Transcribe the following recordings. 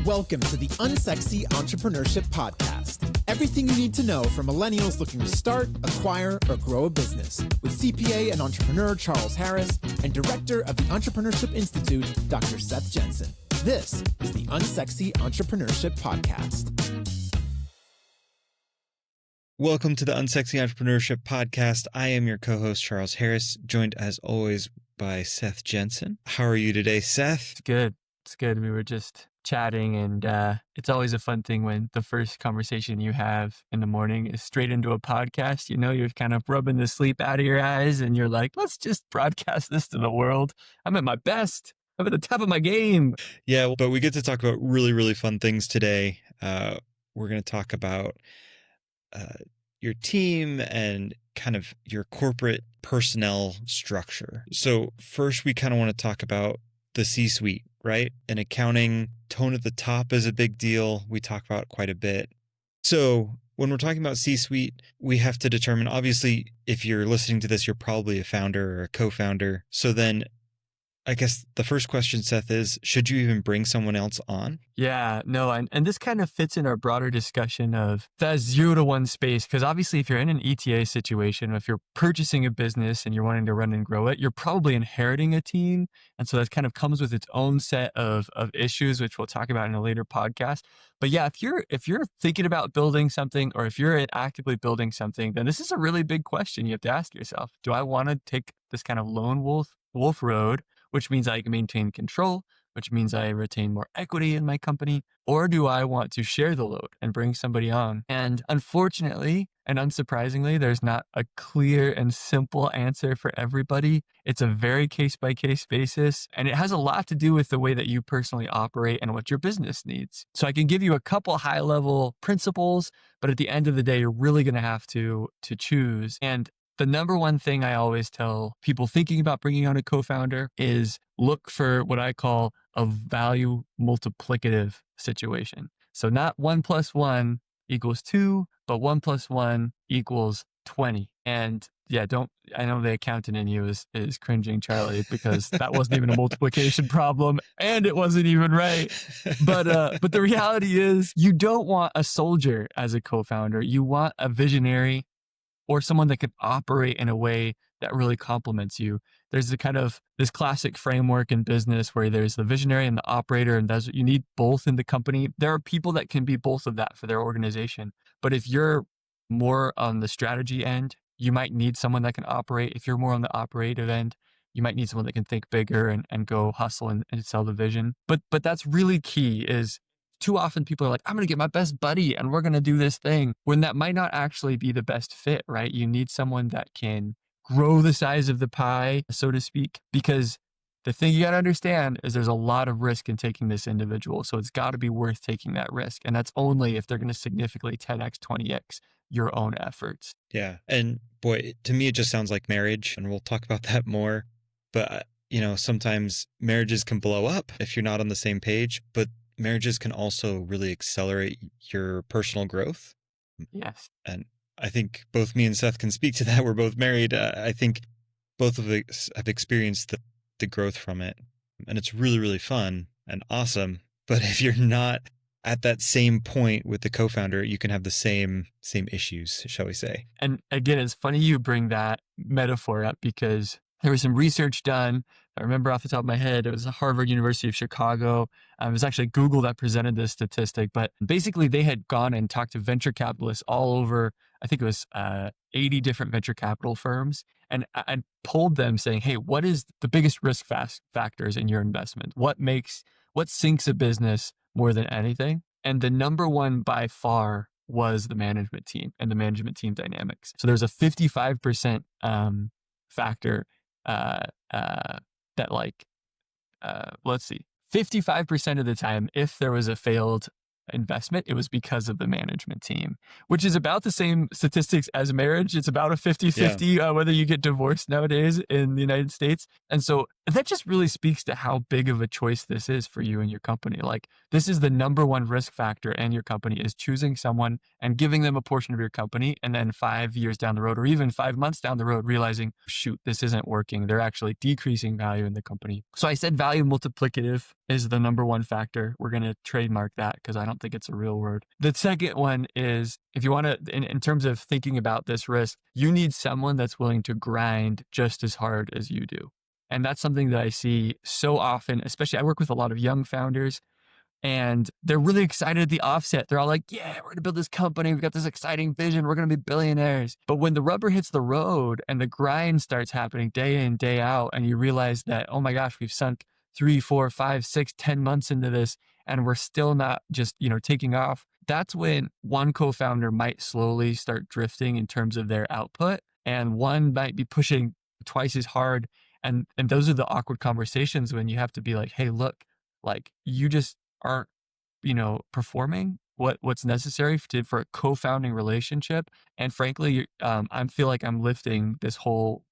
Welcome to the Unsexy Entrepreneurship Podcast. Everything you need to know for millennials looking to start, acquire, or grow a business with CPA and entrepreneur Charles Harris and director of the Entrepreneurship Institute, Dr. Seth Jenson. This is the Unsexy Entrepreneurship Podcast. Welcome to the Unsexy Entrepreneurship Podcast. I am your co-host, Charles Harris, joined as always by Seth Jenson. How are you today, Seth? It's good. It's good. We were just chatting, and it's always a fun thing when the first conversation you have in the morning is straight into a podcast. You know, you're kind of rubbing the sleep out of your eyes, and you're like, let's just broadcast this to the world. I'm at my best. I'm at the top of my game. Yeah, but we get to talk about really, really fun things today. We're going to talk about your team and kind of your corporate personnel structure. So first, we kind of want to talk about the C-suite, right? In accounting, tone at the top is a big deal. We talk about it quite a bit. So when we're talking about C-suite, we have to determine, obviously, if you're listening to this, you're probably a founder or a co-founder. So then I guess the first question, Seth, is, should you even bring someone else on? Yeah, no, and this kind of fits in our broader discussion of that 0 to 1 space, because obviously if you're in an ETA situation, if you're purchasing a business and you're wanting to run and grow it, you're probably inheriting a team. And so that kind of comes with its own set of issues, which we'll talk about in a later podcast. But yeah, if you're thinking about building something, or if you're actively building something, then this is a really big question you have to ask yourself. Do I want to take this kind of lone wolf road, which means I can maintain control, which means I retain more equity in my company? Or do I want to share the load and bring somebody on? And unfortunately, and unsurprisingly, there's not a clear and simple answer for everybody. It's a very case-by-case basis, and it has a lot to do with the way that you personally operate and what your business needs. So I can give you a couple high-level principles, but at the end of the day, you're really going to have to choose. And the number one thing I always tell people thinking about bringing on a co-founder is look for what I call a value multiplicative situation. So not 1 + 1 = 2, but 1 + 1 = 20. And yeah, I know the accountant in you is cringing, Charlie, because that wasn't even a multiplication problem and it wasn't even right. But the reality is you don't want a soldier as a co-founder. You want a visionary, or someone that can operate in a way that really complements you. There's this classic framework in business where there's the visionary and the operator, and you need both in the company. There are people that can be both of that for their organization. But if you're more on the strategy end, you might need someone that can operate. If you're more on the operative end, you might need someone that can think bigger and go hustle and sell the vision. But that's really key. Is too often people are like, I'm going to get my best buddy and we're going to do this thing, when that might not actually be the best fit, right? You need someone that can grow the size of the pie, so to speak, because the thing you got to understand is there's a lot of risk in taking this individual. So it's got to be worth taking that risk. And that's only if they're going to significantly 10x, 20x your own efforts. Yeah. And boy, to me, it just sounds like marriage, and we'll talk about that more. But, sometimes marriages can blow up if you're not on the same page, but marriages can also really accelerate your personal growth. Yes. And I think both me and Seth can speak to that. We're both married. I think both of us have experienced the growth from it. And it's really, really fun and awesome. But if you're not at that same point with the co-founder, you can have the same issues, shall we say. And again, it's funny you bring that metaphor up, because there was some research done. I remember off the top of my head, it was Harvard, University of Chicago. It was actually Google that presented this statistic, but basically they had gone and talked to venture capitalists all over, I think it was 80 different venture capital firms, and polled them saying, hey, what is the biggest risk factors in your investment? What sinks a business more than anything? And the number one by far was the management team and the management team dynamics. So there's a 55% factor that let's see, 55% of the time, if there was a failed investment, it was because of the management team, which is about the same statistics as marriage. It's about a 50-50, whether you get divorced nowadays in the United States. And so that just really speaks to how big of a choice this is for you and your company. Like, this is the number one risk factor in your company, is choosing someone and giving them a portion of your company. And then 5 years down the road, or even 5 months down the road, realizing, shoot, this isn't working. They're actually decreasing value in the company. So I said value multiplicative is the number one factor. We're going to trademark that because I don't think it's a real word. The second one is, if you want to, in terms of thinking about this risk, you need someone that's willing to grind just as hard as you do. And that's something that I see so often, especially I work with a lot of young founders, and they're really excited at the offset. They're all like, yeah, we're going to build this company. We've got this exciting vision. We're going to be billionaires. But when the rubber hits the road and the grind starts happening day in, day out, and you realize that, oh my gosh, we've sunk 3, 4, 5, 6, 10 months into this, and we're still not just, taking off. That's when one co-founder might slowly start drifting in terms of their output, and one might be pushing twice as hard. And those are the awkward conversations when you have to be like, hey, look, like, you just aren't, performing what's necessary for a co-founding relationship. And frankly, I feel like I'm lifting this whole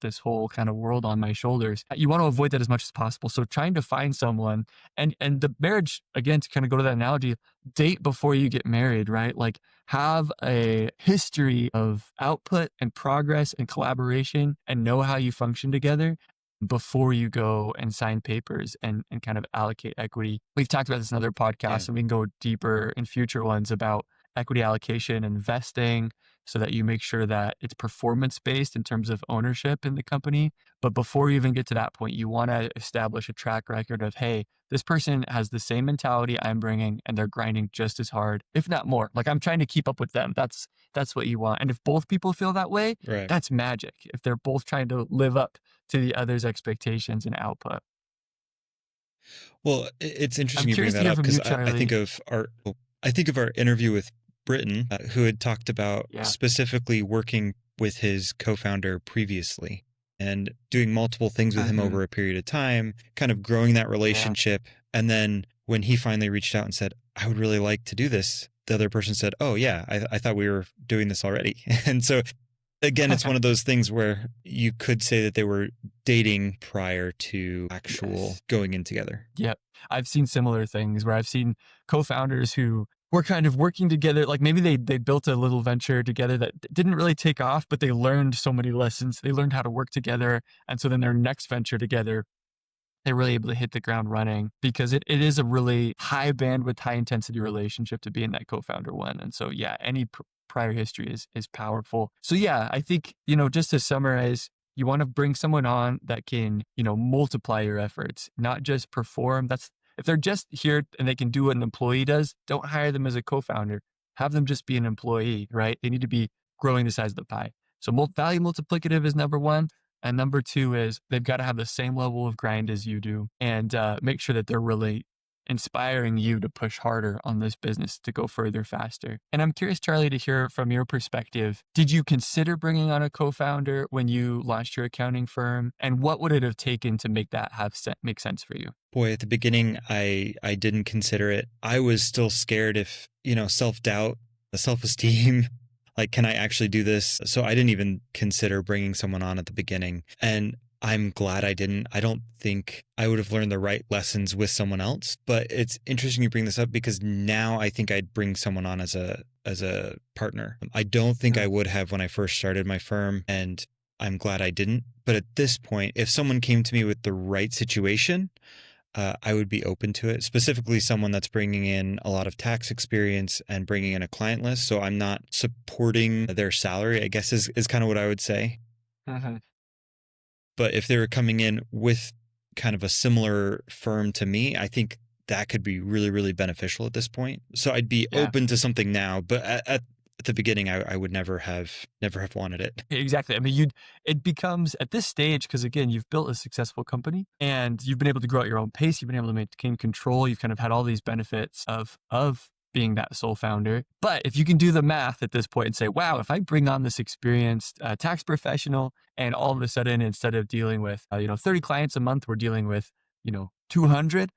kind of world on my shoulders. You want to avoid that as much as possible. So trying to find someone, and the marriage, again, to kind of go to that analogy, date before you get married, right? Like, have a history of output and progress and collaboration, and know how you function together before you go and sign papers and kind of allocate equity. We've talked about this in other podcasts, and we can go deeper in future ones about equity allocation and vesting, so that you make sure that it's performance-based in terms of ownership in the company. But before you even get to that point, you want to establish a track record of, hey, this person has the same mentality I'm bringing, and they're grinding just as hard, if not more. Like, I'm trying to keep up with them. That's what you want. And if both people feel that way, Right. that's magic. If they're both trying to live up to the other's expectations and output. Well, it's interesting I'm you bring curious to that hear up, from because you, I think Charlie. of our interview with Britton, who had talked about Yeah. specifically working with his co-founder previously and doing multiple things with him over a period of time, kind of growing that relationship. And then when he finally reached out and said, I would really like to do this, the other person said, oh yeah, I thought we were doing this already. And so again, it's one of those things where you could say that they were dating prior to actual going in together. Yep. I've seen similar things where I've seen co-founders who were kind of working together. Like, maybe they built a little venture together that didn't really take off, but they learned so many lessons. They learned how to work together. And so then their next venture together, they're really able to hit the ground running, because it is a really high bandwidth, high intensity relationship to be in that co-founder one. And so, yeah, any prior history is powerful. So yeah, I think, just to summarize, you want to bring someone on that can, multiply your efforts, not just perform. If they're just here and they can do what an employee does, don't hire them as a co-founder. Have them just be an employee, right? They need to be growing the size of the pie. So value multiplicative is number one. And number two is they've got to have the same level of grind as you do, and make sure that they're really inspiring you to push harder on this business to go further, faster. And I'm curious, Charlie, to hear from your perspective, did you consider bringing on a co-founder when you launched your accounting firm? And what would it have taken to make that make sense for you? Boy, at the beginning, I didn't consider it. I was still scared if, self-doubt, self-esteem, like, can I actually do this? So I didn't even consider bringing someone on at the beginning. And I'm glad I didn't. I don't think I would have learned the right lessons with someone else. But it's interesting you bring this up, because now I think I'd bring someone on as a partner. I don't think I would have when I first started my firm, and I'm glad I didn't. But at this point, if someone came to me with the right situation, I would be open to it, specifically someone that's bringing in a lot of tax experience and bringing in a client list. So I'm not supporting their salary, I guess is kind of what I would say. But if they were coming in with kind of a similar firm to me, I think that could be really, really beneficial at this point. So I'd be open to something now, but at the beginning, I would never have wanted it. Exactly. I mean, it becomes at this stage, because again, you've built a successful company and you've been able to grow at your own pace. You've been able to maintain control. You've kind of had all these benefits of being that sole founder. But if you can do the math at this point and say, wow, if I bring on this experienced tax professional, and all of a sudden, instead of dealing with 30 clients a month, we're dealing with 200,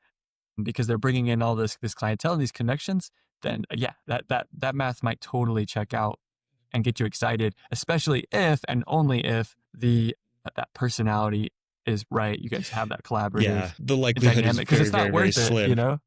because they're bringing in all this clientele and these connections, then that math might totally check out and get you excited, especially if and only if that personality is right. You guys have that collaborative Yeah, the likelihood is dynamic because very, it's not very, very worth it, slim.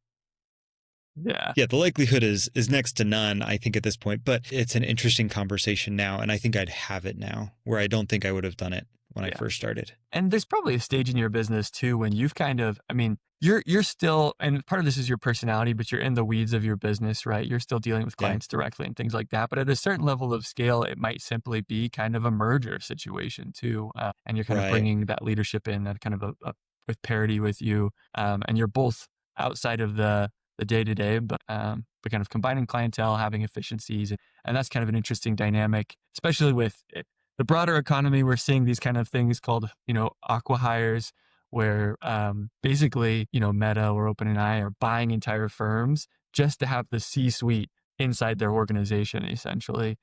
Yeah. Yeah, the likelihood is next to none, I think, at this point. But it's an interesting conversation now, and I think I'd have it now, where I don't think I would have done it when I first started. And there's probably a stage in your business too when you've kind of, I mean, you're still, and part of this is your personality, but you're in the weeds of your business, right? You're still dealing with clients directly and things like that. But at a certain level of scale, it might simply be kind of a merger situation too. And you're kind of bringing that leadership in at kind of with parity with you. And you're both outside of the day-to-day, but kind of combining clientele, having efficiencies. And that's kind of an interesting dynamic, especially with the broader economy. We're seeing these kind of things called, acqui-hires, where basically, Meta or OpenAI are buying entire firms just to have the C-suite inside their organization, essentially.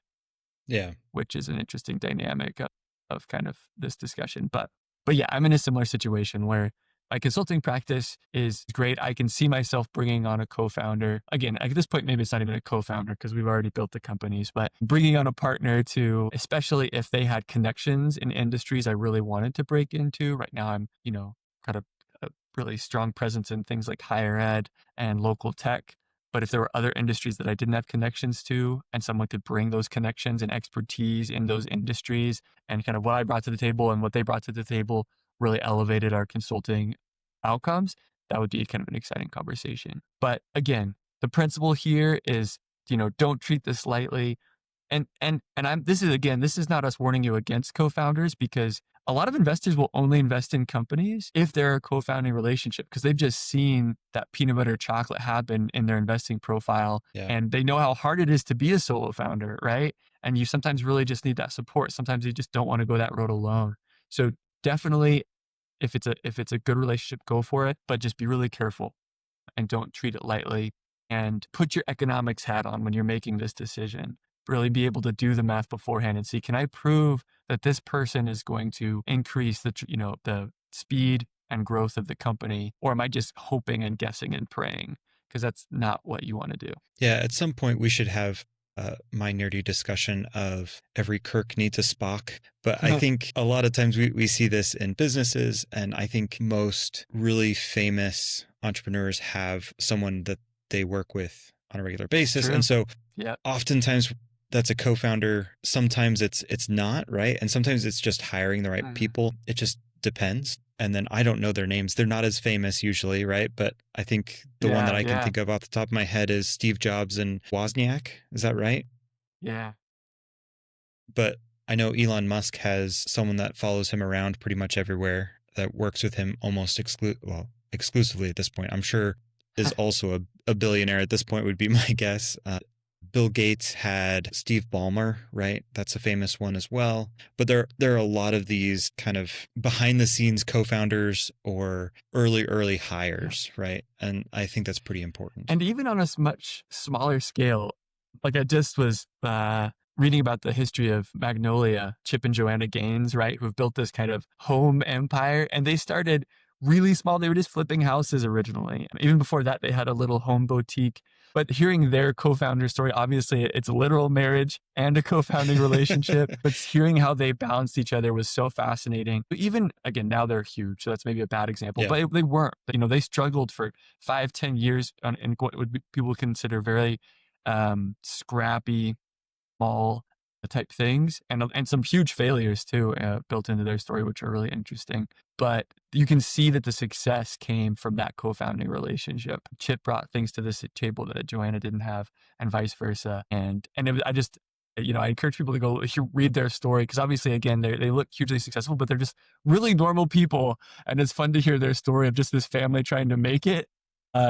Yeah. Which is an interesting dynamic of kind of this discussion. But yeah, I'm in a similar situation where my consulting practice is great. I can see myself bringing on a co-founder. Again, at this point, maybe it's not even a co-founder because we've already built the companies, but bringing on a partner to, especially if they had connections in industries I really wanted to break into. Right now, I'm, got a really strong presence in things like higher ed and local tech. But if there were other industries that I didn't have connections to, and someone could bring those connections and expertise in those industries, and kind of what I brought to the table and what they brought to the table really elevated our consulting outcomes, that would be kind of an exciting conversation. But again, the principle here is, don't treat this lightly. And this is not us warning you against co-founders, because a lot of investors will only invest in companies if they're a co-founding relationship, because they've just seen that peanut butter chocolate happen in their investing profile. Yeah. And they know how hard it is to be a solo founder, right? And you sometimes really just need that support. Sometimes you just don't want to go that road alone. So definitely, if it's a good relationship, go for it, but just be really careful and don't treat it lightly, and put your economics hat on when you're making this decision. Really be able to do the math beforehand and see, can I prove that this person is going to increase the speed and growth of the company, or am I just hoping and guessing and praying? Because that's not what you want to do. Yeah, at some point we should have my nerdy discussion of every Kirk needs a Spock. But I think a lot of times we see this in businesses, and I think most really famous entrepreneurs have someone that they work with on a regular basis. True. And so oftentimes that's a co-founder. Sometimes it's not, right? And sometimes it's just hiring the right people. It just depends. And then I don't know their names. They're not as famous usually, right? But I think the one that I can think of off the top of my head is Steve Jobs and Wozniak. Is that right? Yeah. But I know Elon Musk has someone that follows him around pretty much everywhere, that works with him almost exclusively at this point. I'm sure is also a billionaire at this point, would be my guess. Bill Gates had Steve Ballmer, right? That's a famous one as well. But there are a lot of these kind of behind the scenes co-founders or early hires, right? And I think that's pretty important. And even on a much smaller scale, like I just was reading about the history of Magnolia, Chip and Joanna Gaines, right? Who've built this kind of home empire, and they started really small. They were just flipping houses originally. Even before that, they had a little home boutique. But hearing their co-founder story, obviously it's a literal marriage and a co-founding relationship, but hearing how they balanced each other was so fascinating. But even, again, now they're huge, so that's maybe a bad example, but they weren't. They struggled for 5-10 years in what would be, people consider very scrappy, small type things, and some huge failures too built into their story, which are really interesting. But you can see that the success came from that co-founding relationship. Chip brought things to this table that Joanna didn't have, and vice versa. And I encourage people to go read their story, because obviously, again, they look hugely successful, but they're just really normal people, and it's fun to hear their story of just this family trying to make it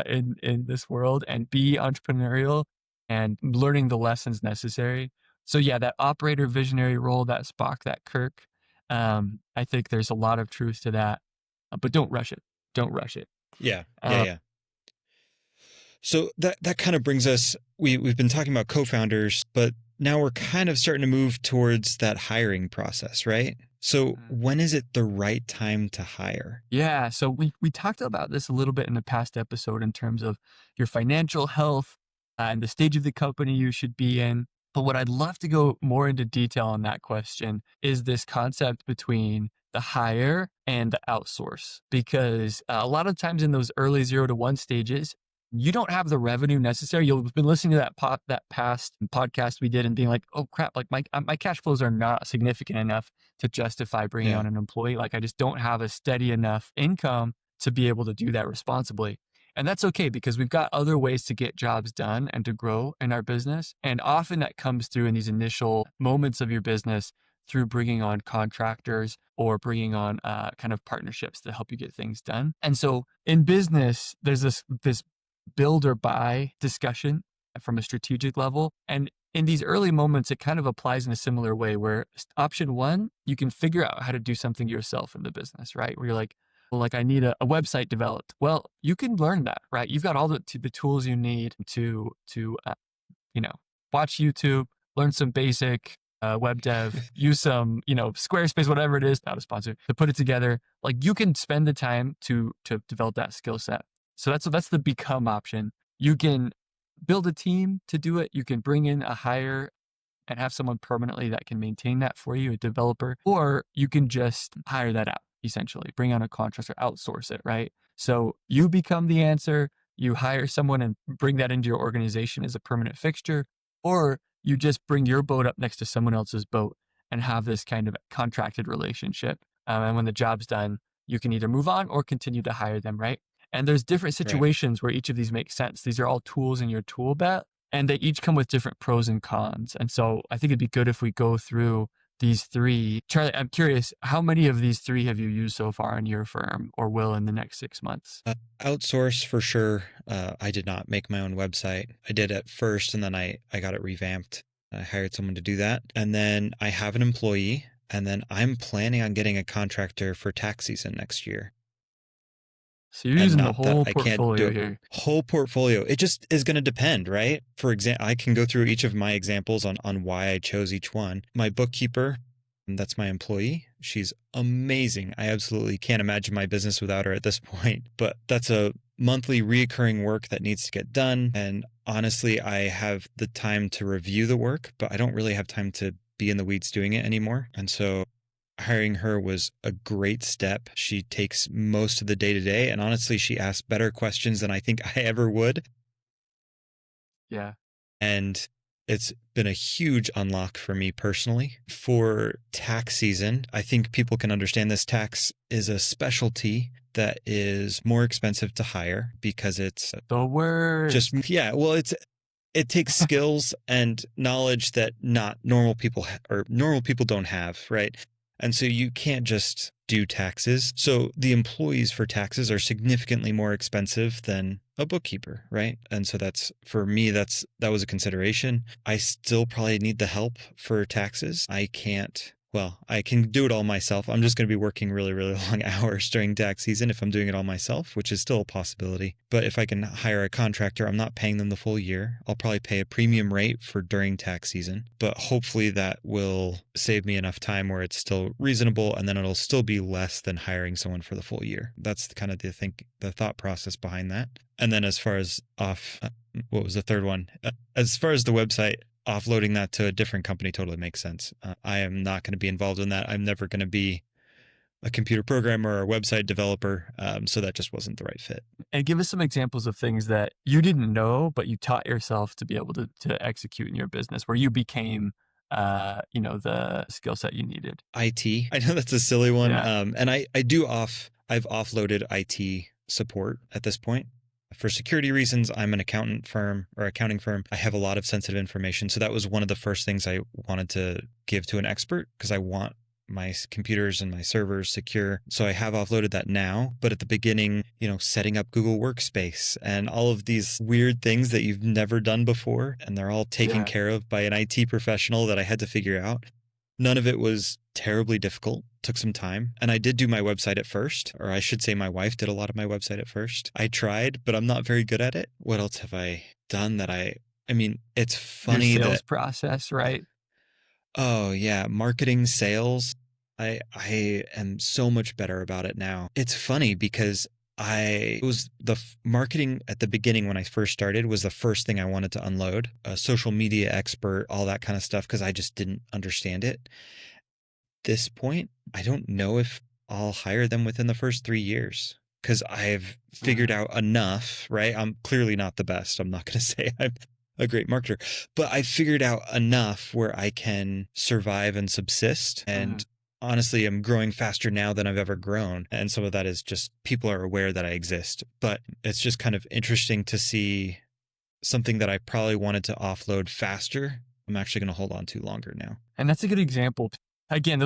in this world and be entrepreneurial and learning the lessons necessary. So yeah, that operator visionary role, that Spock, that Kirk, I think there's a lot of truth to that, but don't rush it. Don't rush it. Yeah. So that kind of brings us, we've been talking about co-founders, but now we're kind of starting to move towards that hiring process, right? So when is it the right time to hire? Yeah. So we talked about this a little bit in the past episode in terms of your financial health and the stage of the company you should be in. But what I'd love to go more into detail on that question is this concept between the hire and the outsource, because a lot of times in those early 0 to 1 stages, you don't have the revenue necessary. You'll have been listening to that past podcast we did and being like, oh crap, like my cash flows are not significant enough to justify bringing Yeah. on an employee. Like I just don't have a steady enough income to be able to do that responsibly. And that's okay, because we've got other ways to get jobs done and to grow in our business. And often that comes through in these initial moments of your business through bringing on contractors or bringing on kind of partnerships to help you get things done. And so in business, there's this build or buy discussion from a strategic level. And in these early moments, it kind of applies in a similar way, where option one, you can figure out how to do something yourself in the business, right? Where you're like, well, like I need a website developed. Well, you can learn that, right? You've got all the tools you need to watch YouTube, learn some basic web dev, use some, Squarespace, whatever it is, not a sponsor, to put it together. Like you can spend the time to develop that skill set. So that's the become option. You can build a team to do it. You can bring in a hire and have someone permanently that can maintain that for you, a developer, or you can just hire that out, essentially bring on a contractor, outsource it, right? So you become the answer, you hire someone and bring that into your organization as a permanent fixture, or you just bring your boat up next to someone else's boat and have this kind of contracted relationship. And when the job's done, you can either move on or continue to hire them, right? And there's different situations where each of these make sense. These are all tools in your tool belt, and they each come with different pros and cons. And so I think it'd be good if we go through these three. Charlie, I'm curious, how many of these three have you used so far in your firm or will in the next 6 months? Outsource for sure. I did not make my own website. I did at first, and then I got it revamped. I hired someone to do that. And then I have an employee, and then I'm planning on getting a contractor for tax season next year. So you're using the whole portfolio here. Whole portfolio. It just is going to depend, right? For example, I can go through each of my examples on why I chose each one. My bookkeeper, that's my employee. She's amazing. I absolutely can't imagine my business without her at this point. But that's a monthly reoccurring work that needs to get done. And honestly, I have the time to review the work, but I don't really have time to be in the weeds doing it anymore. And so hiring her was a great step. She takes most of the day-to-day, and honestly, she asks better questions than I think I ever would. Yeah. And it's been a huge unlock for me personally. For tax season, I think people can understand this. Tax is a specialty that is more expensive to hire because it's the word. It takes skills and knowledge that not normal people normal people don't have, right? And so you can't just do taxes. So the employees for taxes are significantly more expensive than a bookkeeper, right? And so for me, that was a consideration. I still probably need the help for taxes. I can do it all myself. I'm just going to be working really, really long hours during tax season if I'm doing it all myself, which is still a possibility. But if I can hire a contractor, I'm not paying them the full year. I'll probably pay a premium rate for during tax season, but hopefully that will save me enough time where it's still reasonable, and then it'll still be less than hiring someone for the full year. That's kind of the thought process behind that. And then as far as what was the third one? As far as the website, offloading that to a different company totally makes sense. I am not going to be involved in that. I'm never going to be a computer programmer or a website developer. So that just wasn't the right fit. And give us some examples of things that you didn't know, but you taught yourself to be able to execute in your business, where you became, the skill set you needed. IT. I know that's a silly one. Yeah. And I've offloaded IT support at this point. For security reasons, I'm an accounting firm. I have a lot of sensitive information. So that was one of the first things I wanted to give to an expert, because I want my computers and my servers secure. So I have offloaded that now. But at the beginning, setting up Google Workspace and all of these weird things that you've never done before, and they're all taken care of by an IT professional that I had to figure out. None of it was terribly difficult. Took some time. And I did do my website at first, or I should say my wife did a lot of my website at first. I tried, but I'm not very good at it. What else have I done that it's funny your sales process, right? Oh yeah. Marketing, sales. I am so much better about it now. It's funny because it was the marketing at the beginning when I first started was the first thing I wanted to unload. A social media expert, all that kind of stuff, because I just didn't understand it. this point, I don't know if I'll hire them within the first 3 years because I've figured out enough, right? I'm clearly not the best. I'm not going to say I'm a great marketer, but I figured out enough where I can survive and subsist. And honestly, I'm growing faster now than I've ever grown. And some of that is just people are aware that I exist, but it's just kind of interesting to see something that I probably wanted to offload faster. I'm actually going to hold on to longer now. And that's a good example. Again,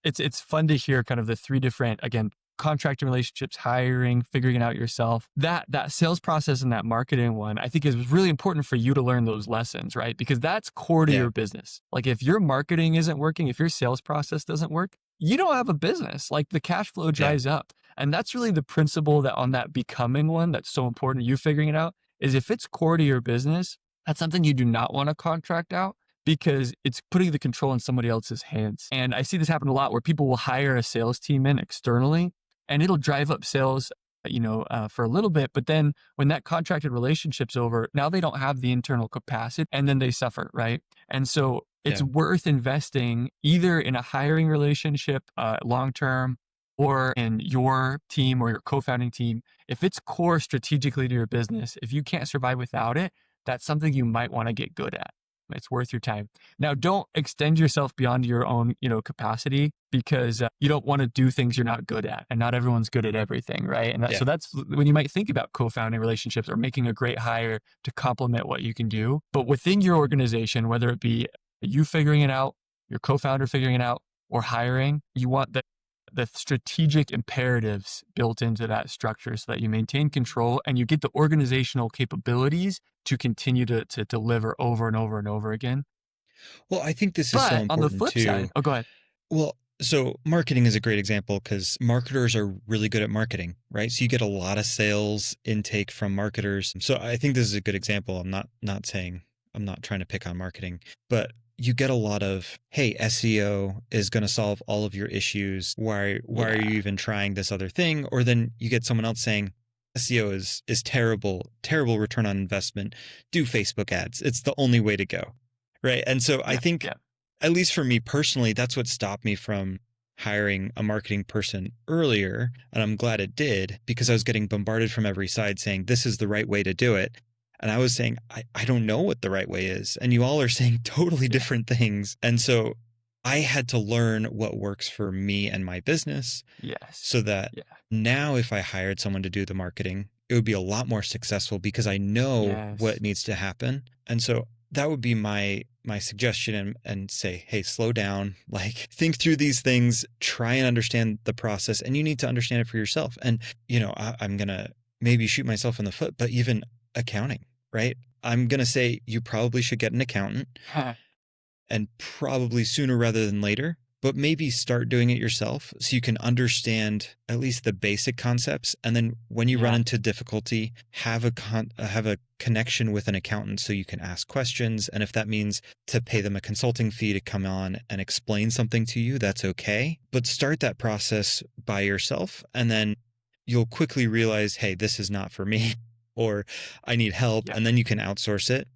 it's fun to hear kind of the three different, again, contracting relationships, hiring, figuring it out yourself. That sales process and that marketing one, I think is really important for you to learn those lessons, right? Because that's core to your business. Like if your marketing isn't working, if your sales process doesn't work, you don't have a business. Like the cash flow dries up. And that's really the principle that on that becoming one that's so important, you figuring it out, is if it's core to your business, that's something you do not want to contract out, because it's putting the control in somebody else's hands. And I see this happen a lot where people will hire a sales team in externally and it'll drive up sales, for a little bit. But then when that contracted relationship's over, now they don't have the internal capacity and then they suffer, right? And so it's worth investing either in a hiring relationship long-term or in your team or your co-founding team. If it's core strategically to your business, if you can't survive without it, that's something you might want to get good at. It's worth your time. Now, don't extend yourself beyond your own, capacity, because you don't want to do things you're not good at, and not everyone's good at everything, right? And so that's when you might think about co-founding relationships or making a great hire to complement what you can do. But within your organization, whether it be you figuring it out, your co-founder figuring it out, or hiring, you want the strategic imperatives built into that structure so that you maintain control and you get the organizational capabilities to continue to deliver over and over and over again. Well, I think this is so important on the flip side, go ahead. Well, so marketing is a great example because marketers are really good at marketing, right? So you get a lot of sales intake from marketers. So I think this is a good example. I'm not saying, I'm not trying to pick on marketing, but you get a lot of, hey, SEO is going to solve all of your issues. Why are you even trying this other thing? Or then you get someone else saying, SEO is terrible return on investment. Do Facebook ads. It's the only way to go. Right. And so I think, at least for me personally, that's what stopped me from hiring a marketing person earlier. And I'm glad it did, because I was getting bombarded from every side saying, this is the right way to do it. And I was saying, I don't know what the right way is. And you all are saying totally different things. And so I had to learn what works for me and my business. Yes. So that now if I hired someone to do the marketing, it would be a lot more successful because I know what needs to happen. And so that would be my suggestion, and say, hey, slow down, like think through these things, try and understand the process, and you need to understand it for yourself. And, I'm going to maybe shoot myself in the foot, but even accounting, right? I'm going to say you probably should get an accountant and probably sooner rather than later, but maybe start doing it yourself so you can understand at least the basic concepts. And then when you run into difficulty, have a connection with an accountant so you can ask questions. And if that means to pay them a consulting fee to come on and explain something to you, that's okay. But start that process by yourself. And then you'll quickly realize, hey, this is not for me, or I need help. And then you can outsource it.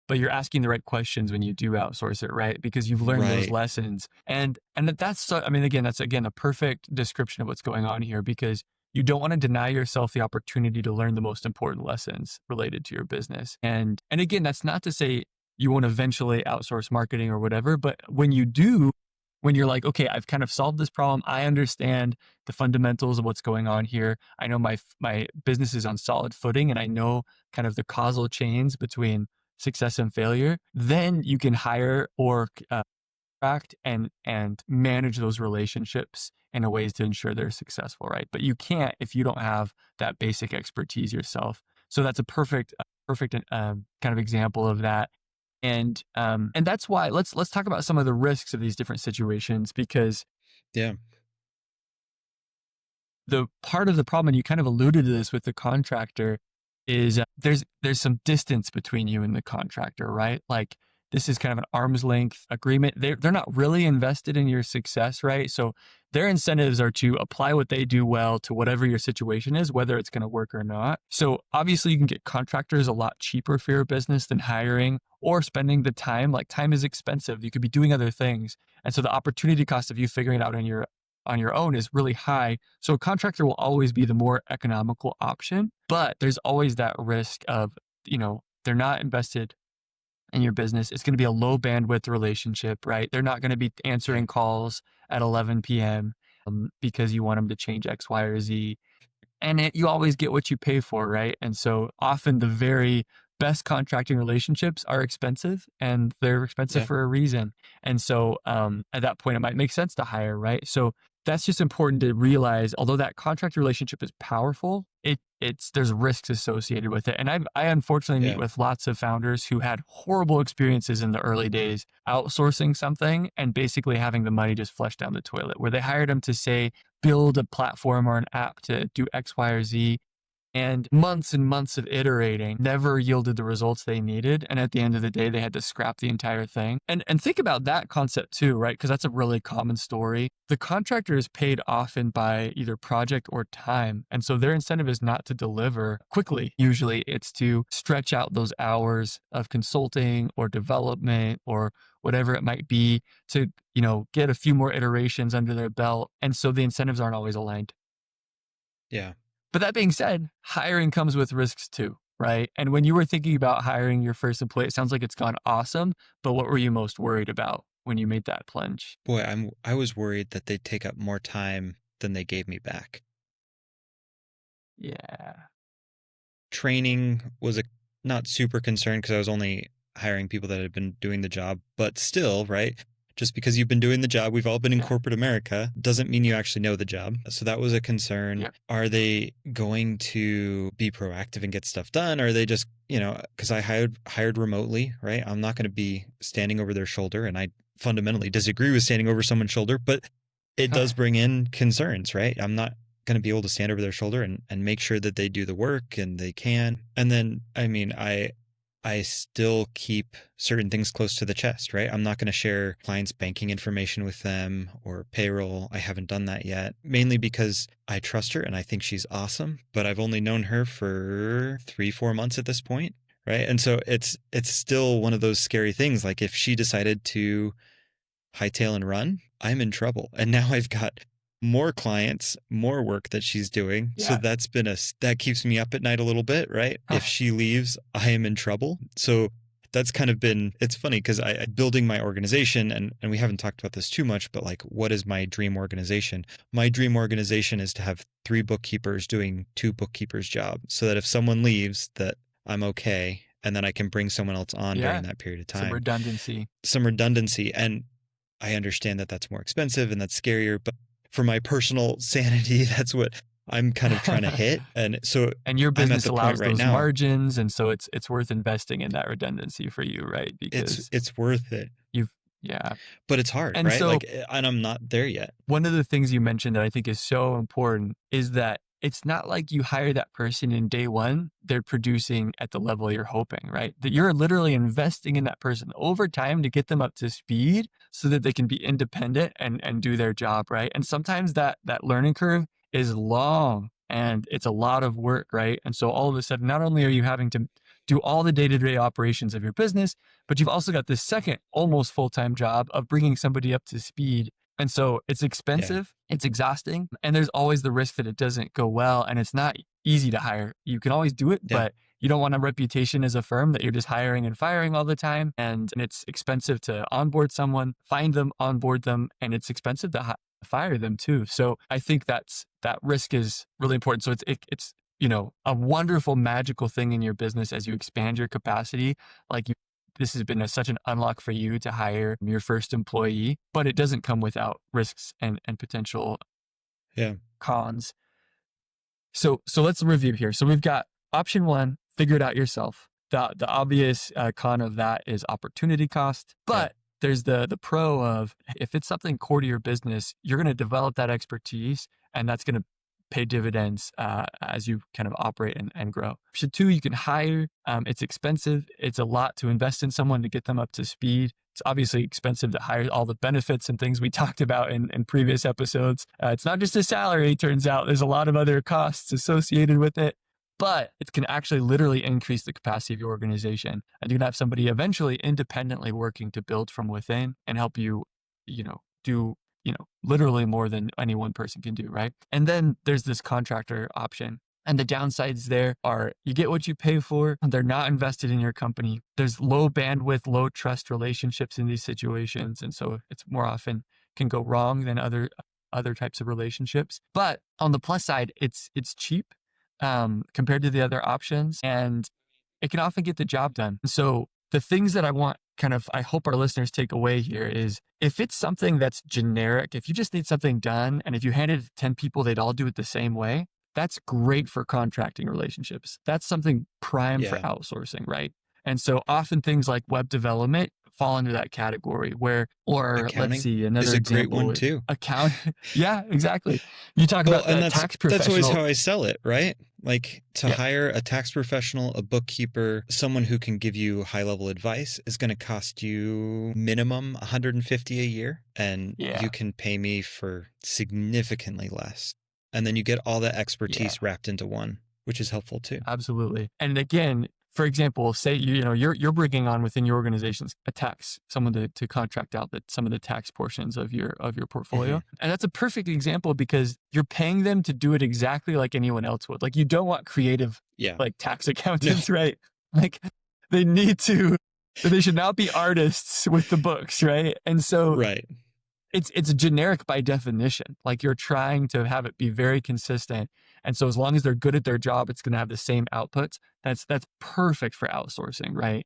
But you're asking the right questions when you do outsource it, right? Because you've learned those lessons. And that's a perfect description of what's going on here, because you don't want to deny yourself the opportunity to learn the most important lessons related to your business. And again, that's not to say you won't eventually outsource marketing or whatever, but when you do, when you're like, okay, I've kind of solved this problem, I understand the fundamentals of what's going on here, I know my business is on solid footing, and I know kind of the causal chains between success and failure, then you can hire or contract and manage those relationships in a ways to ensure they're successful, right? But you can't if you don't have that basic expertise yourself. So that's a perfect kind of example of that. And that's why let's talk about some of the risks of these different situations, because the part of the problem, and you kind of alluded to this with the contractor, is there's some distance between you and the contractor, right? Like This is kind of an arm's length agreement. They're not really invested in your success, right? So their incentives are to apply what they do well to whatever your situation is, whether it's going to work or not. So obviously you can get contractors a lot cheaper for your business than hiring or spending the time. Like time is expensive. You could be doing other things. And so the opportunity cost of you figuring it out on your own is really high. So a contractor will always be the more economical option, but there's always that risk of, they're not invested in your business. It's going to be a low bandwidth relationship, right? They're not going to be answering calls at 11 p.m. Because you want them to change X, Y, or Z. And you always get what you pay for, right? And so often the very best contracting relationships are expensive, and they're expensive Yeah. for a reason. And so at that point, it might make sense to hire, right? So that's just important to realize. Although that contract relationship is powerful, there's risks associated with it. And I unfortunately meet with lots of founders who had horrible experiences in the early days outsourcing something and basically having the money just flush down the toilet, where they hired them to say, build a platform or an app to do X, Y, or Z. And months of iterating never yielded the results they needed. And at the end of the day, they had to scrap the entire thing. And think about that concept too, right? Because that's a really common story. The contractor is paid often by either project or time. And so their incentive is not to deliver quickly. Usually it's to stretch out those hours of consulting or development or whatever it might be to, get a few more iterations under their belt. And so the incentives aren't always aligned. Yeah. But that being said, hiring comes with risks too, right? And when you were thinking about hiring your first employee, it sounds like it's gone awesome. But what were you most worried about when you made that plunge? Boy, I was worried that they'd take up more time than they gave me back. Yeah. Training was not super concerned because I was only hiring people that had been doing the job, but still, right? Just because you've been doing the job, we've all been in corporate America, doesn't mean you actually know the job. So that was a concern. Yeah. Are they going to be proactive and get stuff done? Or are they just, because I hired remotely, right? I'm not going to be standing over their shoulder. And I fundamentally disagree with standing over someone's shoulder, but it does bring in concerns, right? I'm not going to be able to stand over their shoulder and make sure that they do the work and they can. And then, I still keep certain things close to the chest, right? I'm not going to share clients' banking information with them or payroll. I haven't done that yet, mainly because I trust her and I think she's awesome, but I've only known her for 3-4 months at this point, right? And so it's still one of those scary things. Like if she decided to hightail and run, I'm in trouble. And now I've got more clients, more work that she's doing. Yeah. So that keeps me up at night a little bit, right? If she leaves, I am in trouble. So that's kind of been, it's funny because I building my organization and we haven't talked about this too much, but like, what is my dream organization? My dream organization is to have 3 bookkeepers doing 2 bookkeepers' job so that if someone leaves that I'm okay. And then I can bring someone else on during that period of time. Some redundancy. And I understand that that's more expensive and that's scarier, but for my personal sanity, that's what I'm kind of trying to hit. And so, and your business allows those now, margins. And so it's worth investing in that redundancy for you, right? Because it's worth it. But it's hard, and right? So, and I'm not there yet. One of the things you mentioned that I think is so important is that it's not like you hire that person in day one, they're producing at the level you're hoping, right? That you're literally investing in that person over time to get them up to speed so that they can be independent and do their job, right? And sometimes that learning curve is long and it's a lot of work, right? And so all of a sudden, not only are you having to do all the day-to-day operations of your business, but you've also got this second almost full-time job of bringing somebody up to speed. And so it's expensive, it's exhausting, and there's always the risk that it doesn't go well. And it's not easy to hire. You can always do it, but you don't want a reputation as a firm that you're just hiring and firing all the time. And it's expensive to onboard someone, find them, onboard them, and it's expensive to fire them too. So I think that risk is really important. So it's a wonderful, magical thing in your business as you expand your capacity. This has been such an unlock for you to hire your first employee, but it doesn't come without risks and potential cons. So let's review here. So we've got option 1, figure it out yourself. The obvious con of that is opportunity cost, but there's the pro of if it's something core to your business, you're going to develop that expertise and that's going to pay dividends as you kind of operate and grow. Option 2, you can hire. It's expensive. It's a lot to invest in someone to get them up to speed. It's obviously expensive to hire all the benefits and things we talked about in previous episodes. It's not just a salary, it turns out. There's a lot of other costs associated with it, but it can actually literally increase the capacity of your organization. And you can have somebody eventually independently working to build from within and help you, do, literally more than any one person can do, right? And then there's this contractor option. And the downsides there are you get what you pay for. They're not invested in your company. There's low bandwidth, low trust relationships in these situations. And so it's more often can go wrong than other types of relationships. But on the plus side, it's cheap compared to the other options, and it can often get the job done. So the things that I hope our listeners take away here is if it's something that's generic, if you just need something done, and if you handed it to 10 people, they'd all do it the same way. That's great for contracting relationships. That's something prime for outsourcing, right? And so often things like web development fall into that category Accounting let's see, another is a great example. one too. Yeah, exactly. You talk about the tax professional. That's always how I sell it, right? Like hire a tax professional, a bookkeeper, someone who can give you high level advice is going to cost you minimum $150 a year. And you can pay me for significantly less. And then you get all that expertise wrapped into one, which is helpful too. Absolutely. And again, for example, say you're bringing on within your organizations someone to contract out some of the tax portions of your portfolio. Mm-hmm. And that's a perfect example because you're paying them to do it exactly like anyone else would. Like you don't want creative like tax accountants, right? Like they should not be artists with the books, right? And so it's generic by definition. Like you're trying to have it be very consistent. And so as long as they're good at their job, it's going to have the same outputs. That's perfect for outsourcing, right?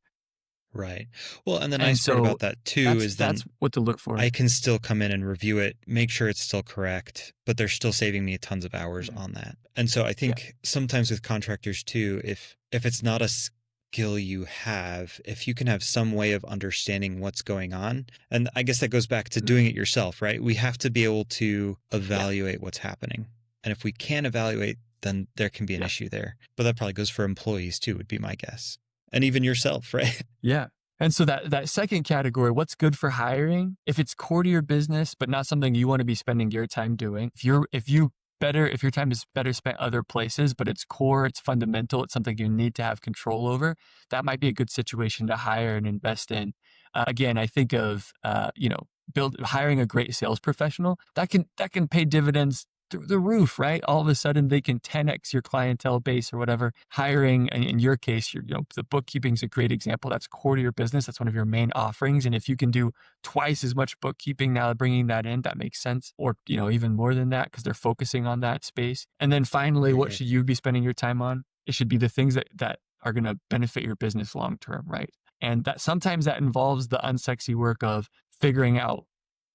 Right. Well, and the nice part about that too is that's what to look for. I can still come in and review it, make sure it's still correct, but they're still saving me tons of hours on that. And so I think sometimes with contractors too, if it's not a skill you have, if you can have some way of understanding what's going on, and I guess that goes back to doing it yourself, right? We have to be able to evaluate what's happening. And if we can't evaluate, then there can be an issue there. But that probably goes for employees too, would be my guess. And even yourself, right? Yeah. And so that second category, what's good for hiring? If it's core to your business, but not something you want to be spending your time doing. If your time is better spent other places, but it's core, it's fundamental, it's something you need to have control over, that might be a good situation to hire and invest in. Again, I think of, hiring a great sales professional that can pay dividends through the roof, right? All of a sudden they can 10x your clientele base or whatever. Hiring, in your case, the bookkeeping is a great example. That's core to your business. That's one of your main offerings. And if you can do twice as much bookkeeping now, bringing that in, that makes sense. Or, even more than that, because they're focusing on that space. And then finally, what should you be spending your time on? It should be the things that are going to benefit your business long-term, right? And that sometimes that involves the unsexy work of figuring out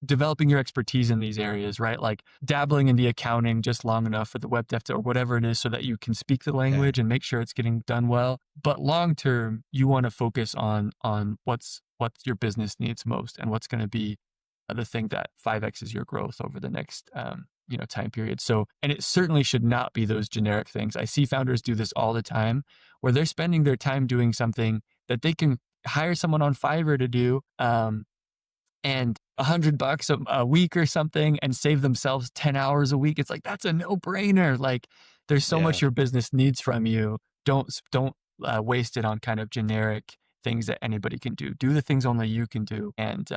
developing your expertise in these areas, right? Like dabbling in the accounting just long enough for the web dev or whatever it is so that you can speak the language and make sure it's getting done well. But long term, you want to focus on what your business needs most and what's going to be the thing that 5X's your growth over the next time period. So, and it certainly should not be those generic things. I see founders do this all the time where they're spending their time doing something that they can hire someone on Fiverr to do, and $100 a week or something and save themselves 10 hours a week. It's like, that's a no-brainer. Like there's so much your business needs from you. Don't waste it on kind of generic things that anybody can do. Do the things only you can do, and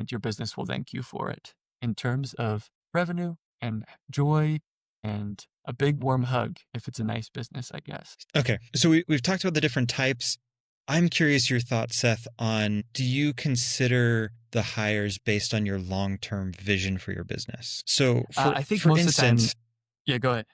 your business will thank you for it in terms of revenue and joy and a big warm hug if it's a nice business, I guess. Okay. So we've talked about the different types. I'm curious your thoughts, Seth, on do you consider the hires based on your long-term vision for your business? So I think for most instance, of the time, go ahead.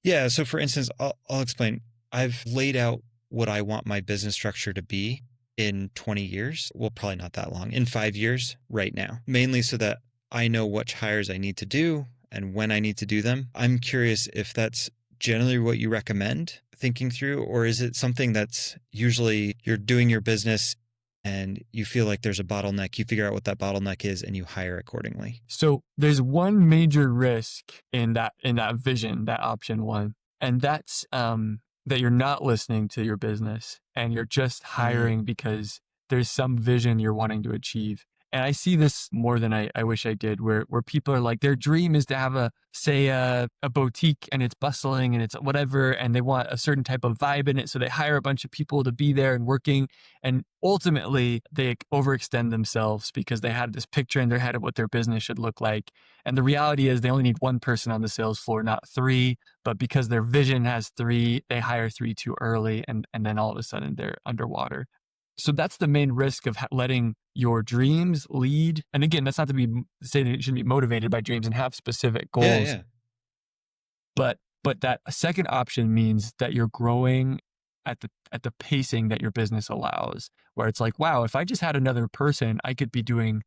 Yeah. So for instance, I'll explain. I've laid out what I want my business structure to be in 20 years. Well, probably not that long, in 5 years right now, mainly so that I know which hires I need to do and when I need to do them. I'm curious if that's generally what you recommend thinking through, or is it something that's usually you're doing your business and you feel like there's a bottleneck, you figure out what that bottleneck is and you hire accordingly. So there's one major risk in that vision, that option one, and that's that you're not listening to your business and you're just hiring because there's some vision you're wanting to achieve. And I see this more than I wish I did, where people are like, their dream is to have a boutique and it's bustling and it's whatever, and they want a certain type of vibe in it. So they hire a bunch of people to be there and working. And ultimately they overextend themselves because they had this picture in their head of what their business should look like. And the reality is they only need one person on the sales floor, not three. But because their vision has three, they hire three too early. And then all of a sudden they're underwater. So that's the main risk of letting your dreams lead. And again, that's not to say that it shouldn't be motivated by dreams and have specific goals. Yeah. But that second option means that you're growing at the pacing that your business allows, where it's like, wow, if I just had another person, I could be doing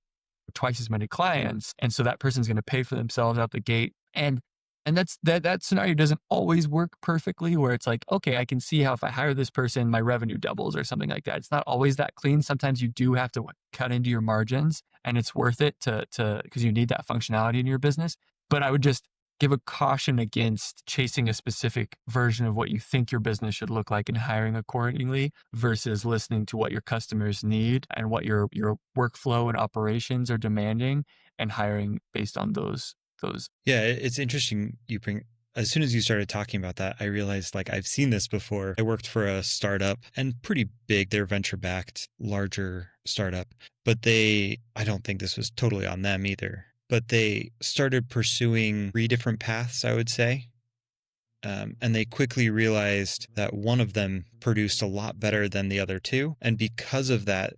twice as many clients. And so that person's going to pay for themselves out the gate. And that scenario doesn't always work perfectly, where it's like, okay, I can see how if I hire this person, my revenue doubles or something like that. It's not always that clean. Sometimes you do have to cut into your margins, and it's worth it to because you need that functionality in your business. But I would just give a caution against chasing a specific version of what you think your business should look like and hiring accordingly versus listening to what your customers need and what your workflow and operations are demanding and hiring based on those. Yeah, it's interesting. As soon as you started talking about that, I realized like I've seen this before. I worked for a startup and pretty big, they're venture backed, larger startup, but I don't think this was totally on them either, but they started pursuing 3 different paths, I would say. And they quickly realized that one of them produced a lot better than the other 2. And because of that,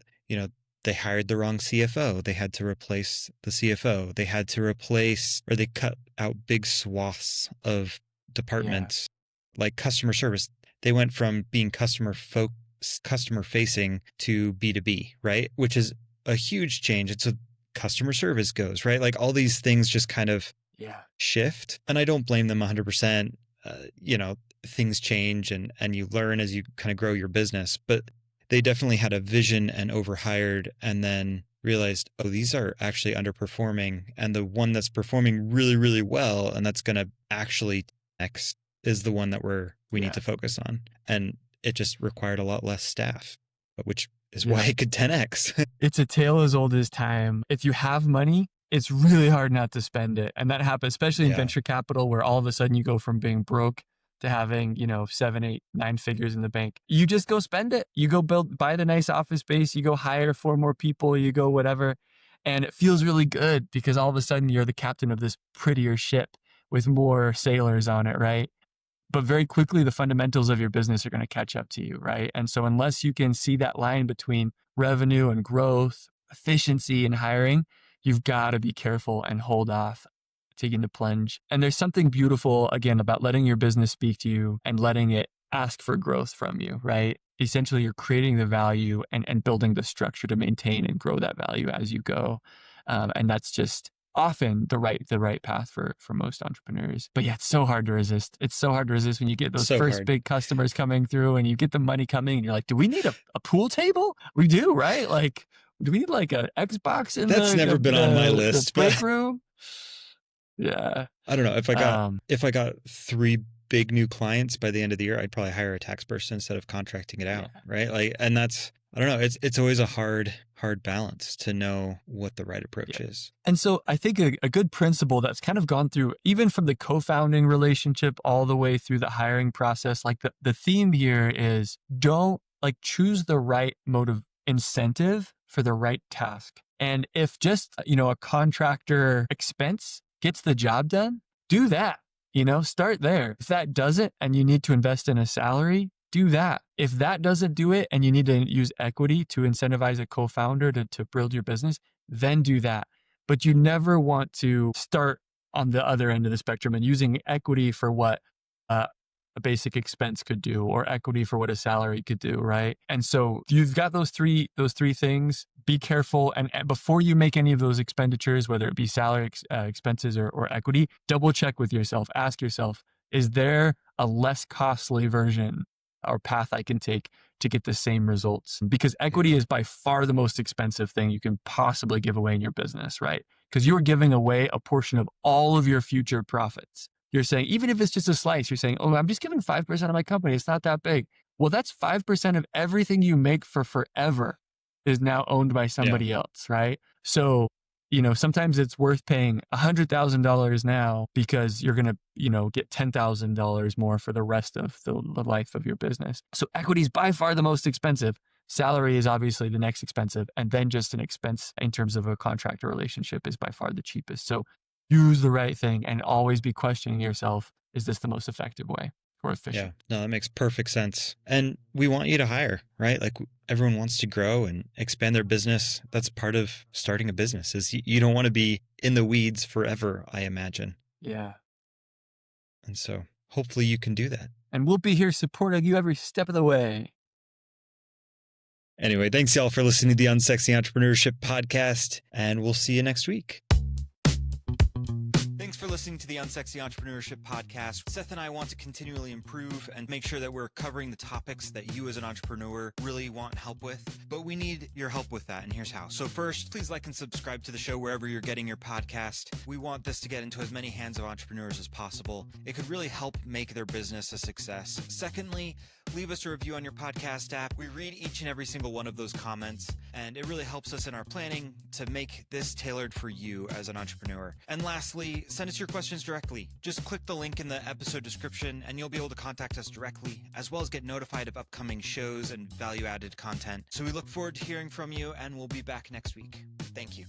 they hired the wrong CFO. They had to replace the CFO. They had to they cut out big swaths of departments, like customer service. They went from being customer facing to B2B, right? Which is a huge change. It's a customer service goes, right? Like all these things just kind of shift. And I don't blame them 100%. Things change and you learn as you kind of grow your business, but they definitely had a vision and overhired and then realized, oh, these are actually underperforming. And the one that's performing really, really well, and that's going to actually next is the one that we need to focus on. And it just required a lot less staff, which is why it could 10x. It's a tale as old as time. If you have money, it's really hard not to spend it. And that happens, especially in venture capital, where all of a sudden you go from being broke to having, 7, 8, 9 figures in the bank. You just go spend it. You go buy the nice office space. You go hire 4 more people. You go whatever. And it feels really good because all of a sudden you're the captain of this prettier ship with more sailors on it, right? But very quickly, the fundamentals of your business are going to catch up to you, right? And so unless you can see that line between revenue and growth, efficiency and hiring, you've got to be careful and hold off taking the plunge. And there's something beautiful, again, about letting your business speak to you and letting it ask for growth from you, right? Essentially, you're creating the value and building the structure to maintain and grow that value as you go. And that's just often the right path for most entrepreneurs. But it's so hard to resist. It's so hard to resist when you get those big customers coming through and you get the money coming and you're like, do we need a pool table? We do, right? Like, do we need like an Xbox in That's never been on my list. The break room? Yeah. I don't know. If I got 3 big new clients by the end of the year, I'd probably hire a tax person instead of contracting it out. Right. Like, and that's, I don't know. It's always a hard balance to know what the right approach is. And so I think a good principle that's kind of gone through, even from the co-founding relationship all the way through the hiring process, like the theme here is don't choose the right incentive for the right task. And if just, a contractor expense gets the job done, do that, start there. If that doesn't, and you need to invest in a salary, do that. If that doesn't do it and you need to use equity to incentivize a co-founder to build your business, then do that. But you never want to start on the other end of the spectrum and using equity for what a basic expense could do or equity for what a salary could do, right? And so you've got those three things. Be careful. And before you make any of those expenditures, whether it be salary expenses or equity, double check with yourself. Ask yourself, is there a less costly version or path I can take to get the same results. Because equity is by far the most expensive thing you can possibly give away in your business, right? Because you're giving away a portion of all of your future profits. You're saying, even if it's just a slice, you're saying, oh, I'm just giving 5% of my company. It's not that big. Well, that's 5% of everything you make for forever is now owned by somebody else, right? So, sometimes it's worth paying $100,000 now because you're going to, get $10,000 more for the rest of the life of your business. So equity is by far the most expensive. Salary is obviously the next expensive. And then just an expense in terms of a contractor relationship is by far the cheapest. So use the right thing and always be questioning yourself, is this the most effective way or efficient? Yeah, no, that makes perfect sense. And we want you to hire, right? Like everyone wants to grow and expand their business. That's part of starting a business, is you don't want to be in the weeds forever, I imagine. Yeah. And so hopefully you can do that. And we'll be here supporting you every step of the way. Anyway, thanks y'all for listening to the Unsexy Entrepreneurship Podcast, and we'll see you next week. Thanks for listening to the Unsexy Entrepreneurship Podcast. Seth and I want to continually improve and make sure that we're covering the topics that you as an entrepreneur really want help with, but we need your help with that, and here's how. So first, please like and subscribe to the show wherever you're getting your podcast. We want this to get into as many hands of entrepreneurs as possible. It could really help make their business a success. Secondly, leave us a review on your podcast app. We read each and every single one of those comments, and it really helps us in our planning to make this tailored for you as an entrepreneur. And lastly, send us your questions directly. Just click the link in the episode description and you'll be able to contact us directly, as well as get notified of upcoming shows and value-added content. So we look forward to hearing from you, and we'll be back next week. Thank you.